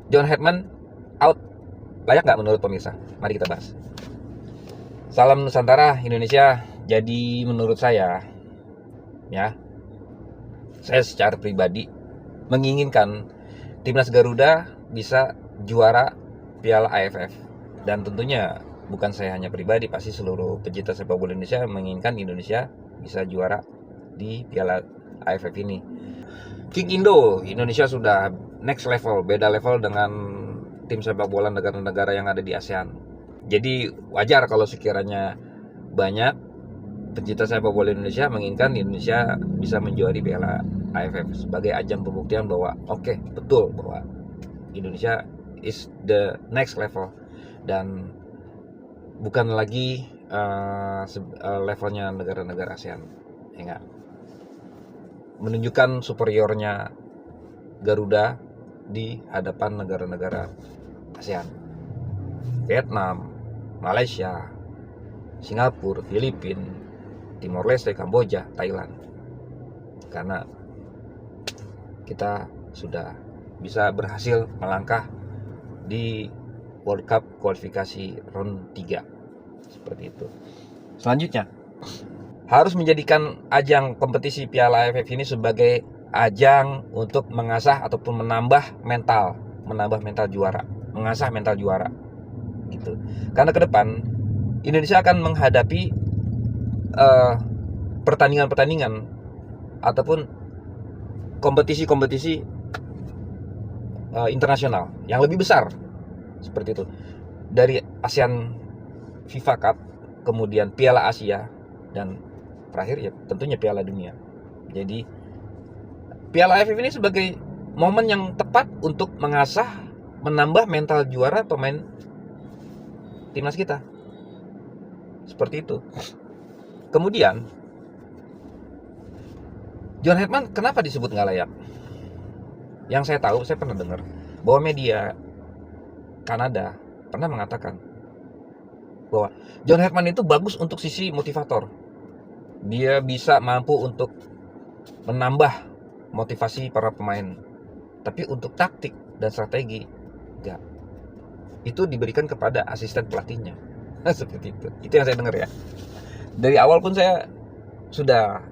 John Hetman out. Layak nggak menurut pemirsa? Mari kita bahas. Salam Nusantara Indonesia. Jadi menurut saya, ya, saya secara pribadi menginginkan timnas Garuda bisa juara Piala AFF. Dan tentunya bukan saya hanya pribadi, pasti seluruh pecinta sepak bola Indonesia menginginkan Indonesia bisa juara di Piala AFF ini. King Indo, Indonesia sudah next level, beda level dengan tim sepak bola negara-negara yang ada di ASEAN. Jadi wajar kalau sekiranya banyak pecinta sepak bola Indonesia menginginkan Indonesia bisa menjuari Piala AFF sebagai ajang pembuktian bahwa oke, betul bahwa Indonesia is the next level dan bukan lagi levelnya negara-negara ASEAN, ya enggak? Menunjukkan superiornya Garuda di hadapan negara-negara ASEAN, Vietnam, Malaysia, Singapura, Filipina, Timor Leste, Kamboja, Thailand. Karena kita sudah bisa berhasil melangkah di World Cup kualifikasi round 3. Seperti itu. Selanjutnya, harus menjadikan ajang kompetisi Piala AFF ini sebagai ajang untuk mengasah ataupun menambah mental juara, mengasah mental juara gitu. Karena ke depan Indonesia akan menghadapi pertandingan-pertandingan ataupun kompetisi-kompetisi internasional yang lebih besar seperti itu, dari ASEAN FIFA Cup, kemudian Piala Asia, dan terakhir ya tentunya Piala Dunia. Jadi Piala AFF ini sebagai momen yang tepat untuk mengasah, menambah mental juara pemain timnas kita. Seperti itu. Kemudian John Hetman kenapa disebut nggak layak? Yang saya tahu, saya pernah dengar bahwa media Kanada pernah mengatakan bahwa John Hetman itu bagus untuk sisi motivator. Dia bisa mampu untuk menambah motivasi para pemain. Tapi untuk taktik dan strategi enggak. Itu diberikan kepada asisten pelatihnya. Seperti itu. Itu yang saya dengar ya. Dari awal pun saya sudah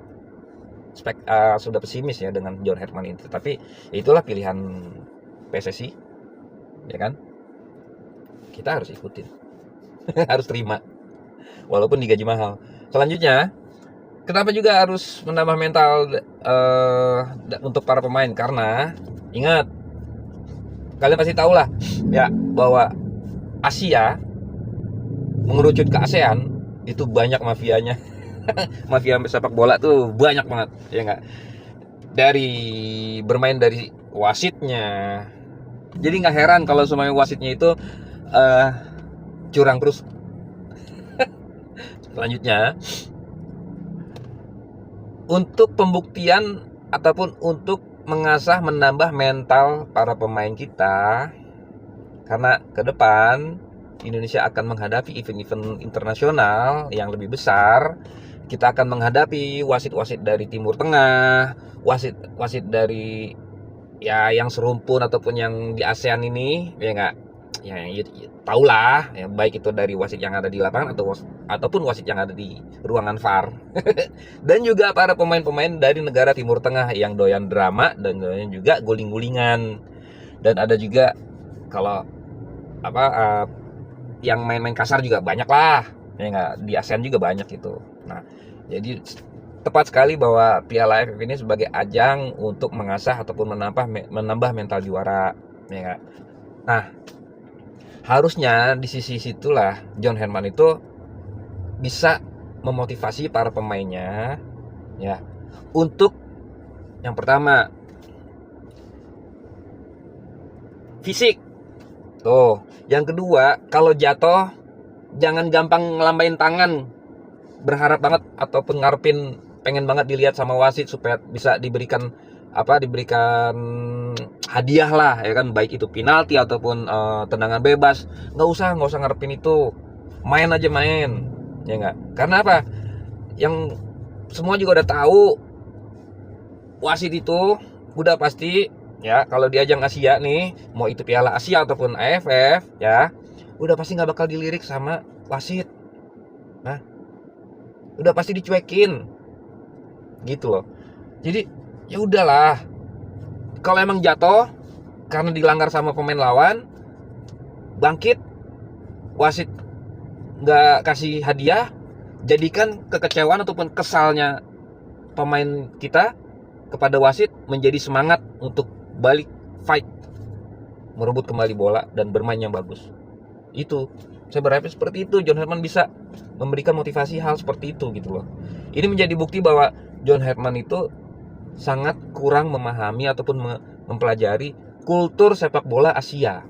pesimis ya dengan John Hetman ini. Tapi itulah pilihan PSSI, ya kan? Kita harus ikutin. Harus terima walaupun digaji mahal. Selanjutnya, kenapa juga harus menambah mental untuk para pemain? Karena ingat, kalian pasti tahu lah ya bahwa Asia mengerucut ke ASEAN itu banyak mafianya. Mafia sepak bola tuh banyak banget, ya enggak? Dari bermain dari wasitnya. Jadi nggak heran kalau semuanya wasitnya itu curang terus. Selanjutnya, untuk pembuktian ataupun untuk mengasah, menambah mental para pemain kita, karena ke depan Indonesia akan menghadapi event-event internasional yang lebih besar. Kita akan menghadapi wasit-wasit dari Timur Tengah, wasit dari ya yang serumpun ataupun yang di ASEAN ini, ya enggak? Ya, tahulah ya, baik itu dari wasit yang ada di lapangan ataupun wasit yang ada di ruangan VAR. Dan juga para pemain-pemain dari negara Timur Tengah yang doyan drama dan doyan juga guling-gulingan. Dan ada juga kalau yang main-main kasar juga banyak lah, ya enggak? Di ASEAN juga banyak itu. Nah, jadi tepat sekali bahwa Piala AFF ini sebagai ajang untuk mengasah ataupun menambah mental juara, ya enggak? Nah, harusnya di sisi situlah John Hetman itu bisa memotivasi para pemainnya ya untuk yang pertama fisik. Tuh, yang kedua, kalau jatuh jangan gampang ngelambain tangan berharap banget ataupun ngarepin pengen banget dilihat sama wasit supaya bisa diberikan hadiah lah, ya kan, baik itu penalti ataupun tendangan bebas. Nggak usah ngarepin itu, main aja main, ya nggak? Karena apa? Yang semua juga udah tahu wasit itu udah pasti ya, kalau di ajang Asia nih, mau itu Piala Asia ataupun AFF, ya, udah pasti nggak bakal dilirik sama wasit. Nah, udah pasti dicuekin, gitu loh. Jadi ya udahlah, kalau emang jatuh karena dilanggar sama pemain lawan, bangkit, wasit nggak kasih hadiah, jadikan kekecewaan ataupun kesalnya pemain kita kepada wasit menjadi semangat untuk balik fight, merebut kembali bola dan bermain yang bagus. Itu saya berharap seperti itu. John Herdman bisa memberikan motivasi hal seperti itu, gitu loh. Ini menjadi bukti bahwa John Herdman itu sangat kurang memahami ataupun mempelajari kultur sepak bola Asia,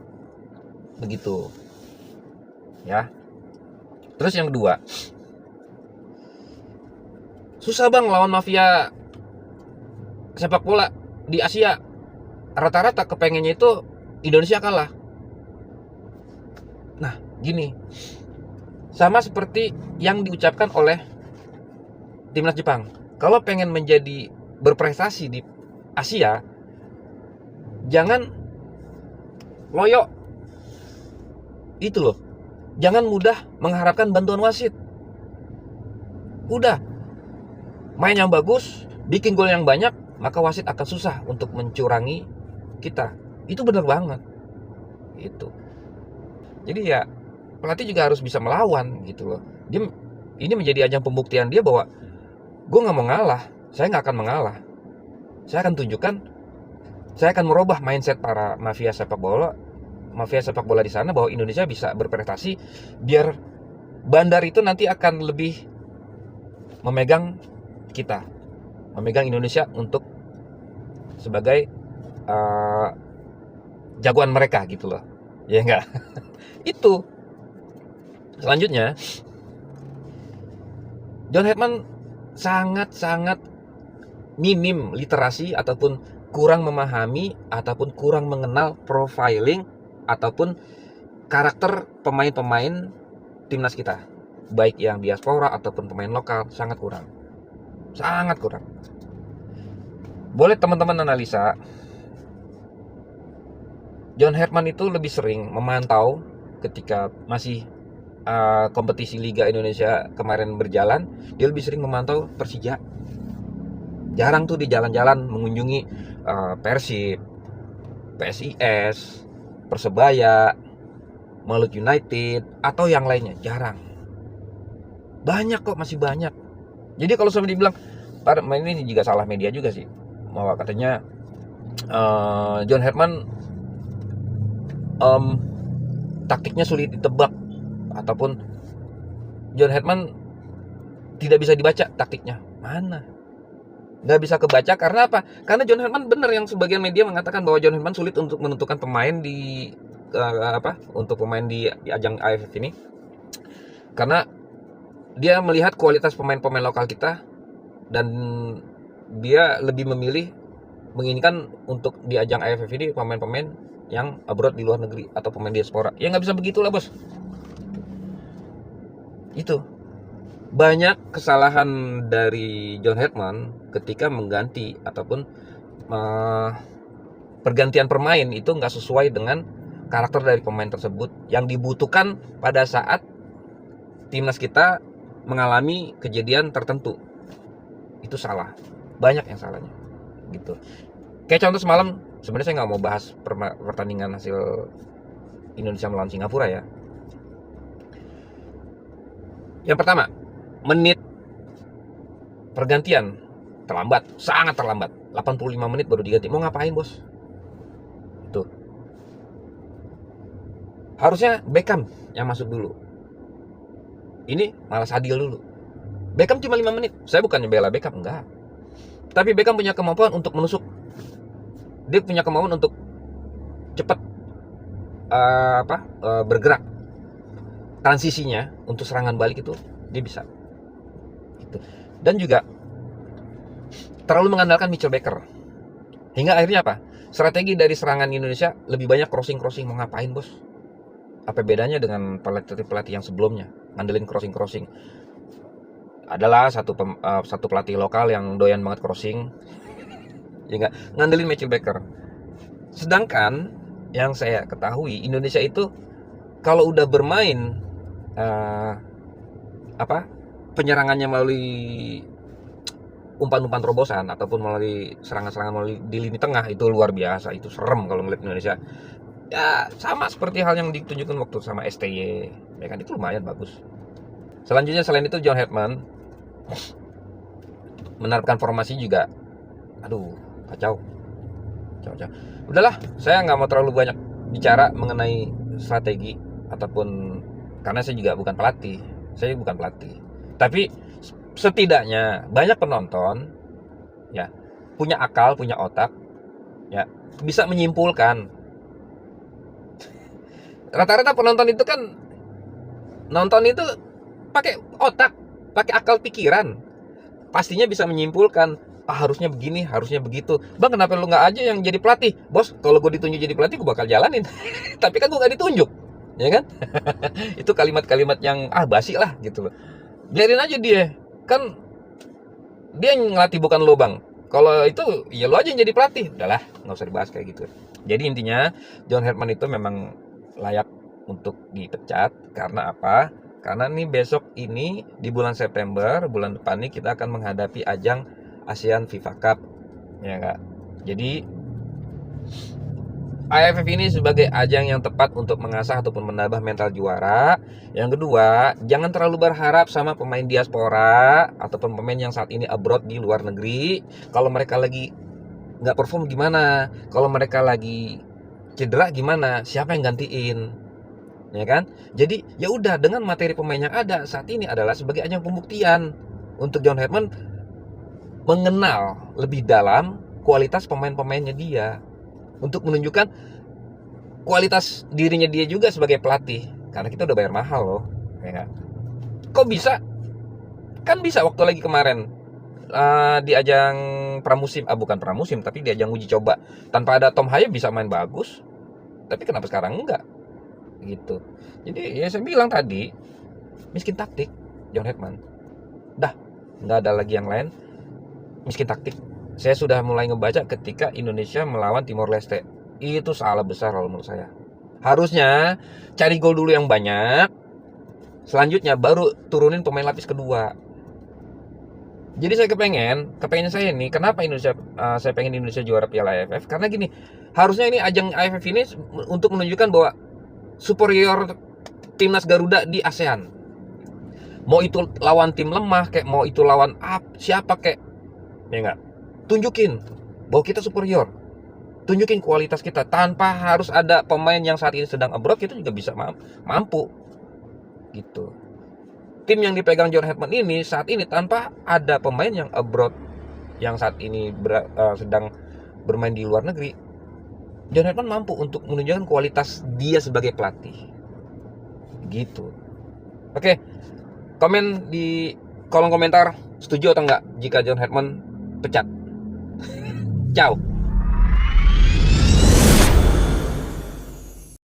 begitu ya. Terus yang kedua, susah bang lawan mafia sepak bola di Asia. Rata-rata kepengennya itu Indonesia kalah. Nah gini, sama seperti yang diucapkan oleh timnas Jepang, kalau pengen menjadi berprestasi di Asia, jangan loyo, itu loh. Jangan mudah mengharapkan bantuan wasit. Udah main yang bagus, bikin gol yang banyak, maka wasit akan susah untuk mencurangi kita. Itu benar banget. Itu. Jadi ya pelatih juga harus bisa melawan, gitu loh. Ini menjadi ajang pembuktian dia bahwa gue nggak mau ngalah, saya nggak akan mengalah. Saya akan tunjukkan, saya akan merubah mindset para mafia sepak bola di sana bahwa Indonesia bisa berprestasi, biar bandar itu nanti akan lebih memegang kita, memegang Indonesia untuk sebagai jagoan mereka, gitu loh. Ya enggak? Itu. Selanjutnya, John Herdman sangat-sangat minim literasi ataupun kurang memahami ataupun kurang mengenal profiling ataupun karakter pemain-pemain timnas kita, baik yang diaspora ataupun pemain lokal. Sangat kurang. Boleh teman-teman analisa, John Herdman itu lebih sering memantau ketika masih kompetisi Liga Indonesia kemarin berjalan. Dia lebih sering memantau Persija. Jarang tuh di jalan-jalan mengunjungi Persib, PSIS, Persebaya, Malut United atau yang lainnya. Jarang. Banyak kok, masih banyak. Jadi kalau sampai dibilang, ini juga salah media juga sih, bahwa katanya John Herdman taktiknya sulit ditebak, ataupun John Herdman tidak bisa dibaca taktiknya. Mana? Nggak bisa kebaca karena apa? Karena John Herdman, benar yang sebagian media mengatakan bahwa John Herdman sulit untuk menentukan pemain di untuk pemain di ajang AFF ini, karena dia melihat kualitas pemain-pemain lokal kita dan dia lebih menginginkan untuk di ajang AFF ini pemain-pemain yang abroad di luar negeri atau pemain diaspora. Ya nggak bisa begitulah bos. Itu banyak kesalahan dari John Herdman ketika mengganti ataupun pergantian pemain itu nggak sesuai dengan karakter dari pemain tersebut yang dibutuhkan pada saat timnas kita mengalami kejadian tertentu. Itu salah, banyak yang salahnya, gitu. Kayak contoh semalam, sebenarnya saya nggak mau bahas pertandingan hasil Indonesia melawan Singapura ya. Yang pertama, menit pergantian terlambat, sangat terlambat. 85 menit baru diganti. Mau ngapain bos? Itu harusnya Beckham yang masuk dulu. Ini malah Sadil dulu. Beckham cuma 5 menit. Saya bukannya bela Beckham, enggak. Tapi Beckham punya kemampuan untuk menusuk. Dia punya kemampuan untuk cepat bergerak. Transisinya untuk serangan balik itu dia bisa. Gitu. Dan juga terlalu mengandalkan Mitchell Baker. Hingga akhirnya apa? Strategi dari serangan Indonesia lebih banyak crossing. Mau ngapain bos? Apa bedanya dengan pelatih yang sebelumnya ngandelin crossing? Adalah satu pelatih lokal yang doyan banget crossing, ya nggak, ngandelin Mitchell Baker. Sedangkan yang saya ketahui, Indonesia itu kalau udah bermain penyerangannya melalui umpan-umpan terobosan ataupun melalui serangan-serangan melalui di lini tengah, itu luar biasa, itu serem kalau ngeliat Indonesia. Ya sama seperti hal yang ditunjukkan waktu sama STY, ya kan, itu lumayan bagus. Selanjutnya selain itu John Hetman menerapkan formasi juga, aduh kacau. Udahlah, saya nggak mau terlalu banyak bicara mengenai strategi ataupun, karena saya juga bukan pelatih, tapi setidaknya banyak penonton ya punya akal, punya otak, ya bisa menyimpulkan. Rata-rata penonton itu kan nonton itu pakai otak, pakai akal pikiran, pastinya bisa menyimpulkan, harusnya begini, harusnya begitu. Bang, kenapa lu nggak aja yang jadi pelatih? Bos, kalau gue ditunjuk jadi pelatih gue bakal jalanin. Tapi kan gue nggak ditunjuk, ya kan? Itu kalimat-kalimat yang basi lah gitu loh. Biarin aja dia, kan dia yang ngelatih bukan lo, Bang. Kalau itu ya lo aja yang jadi pelatih. Udahlah, nggak usah dibahas kayak gitu. Jadi intinya John Hetman itu memang layak untuk dipecat. Karena apa? Karena nih besok ini di bulan September, bulan depan nih kita akan menghadapi ajang ASEAN FIFA Cup, ya enggak? Jadi AFF ini sebagai ajang yang tepat untuk mengasah ataupun menambah mental juara. Yang kedua, jangan terlalu berharap sama pemain diaspora ataupun pemain yang saat ini abroad di luar negeri. Kalau mereka lagi nggak perform gimana? Kalau mereka lagi cedera gimana? Siapa yang gantiin? Ya kan? Jadi ya udah, dengan materi pemain yang ada saat ini adalah sebagai ajang pembuktian untuk John Hetman mengenal lebih dalam kualitas pemain-pemainnya dia, untuk menunjukkan kualitas dirinya dia juga sebagai pelatih. Karena kita udah bayar mahal loh, ya. Kok bisa? Kan bisa waktu lagi kemarin di ajang pramusim, bukan pramusim tapi di ajang uji coba, tanpa ada Tom Haye bisa main bagus. Tapi kenapa sekarang enggak? Gitu. Jadi ya saya bilang tadi, miskin taktik John Hetman. Dah, nggak ada lagi yang lain, miskin taktik. Saya sudah mulai ngebaca ketika Indonesia melawan Timor Leste, itu salah besar kalau menurut saya. Harusnya cari gol dulu yang banyak, selanjutnya baru turunin pemain lapis kedua. Jadi saya kepengen saya ini, kenapa Indonesia, saya pengen Indonesia juara Piala AFF, karena gini, harusnya ini ajang AFF ini untuk menunjukkan bahwa superior timnas Garuda di ASEAN. Mau itu lawan tim lemah kayak, mau itu lawan siapa kayak, ya enggak, tunjukin bahwa kita superior, tunjukin kualitas kita tanpa harus ada pemain yang saat ini sedang abroad, kita juga bisa mampu gitu. Tim yang dipegang John Hetman ini saat ini tanpa ada pemain yang abroad yang saat ini sedang bermain di luar negeri, John Hetman mampu untuk menunjukkan kualitas dia sebagai pelatih gitu. Oke, komen di kolom komentar setuju atau enggak jika John Hetman pecat. Ciao.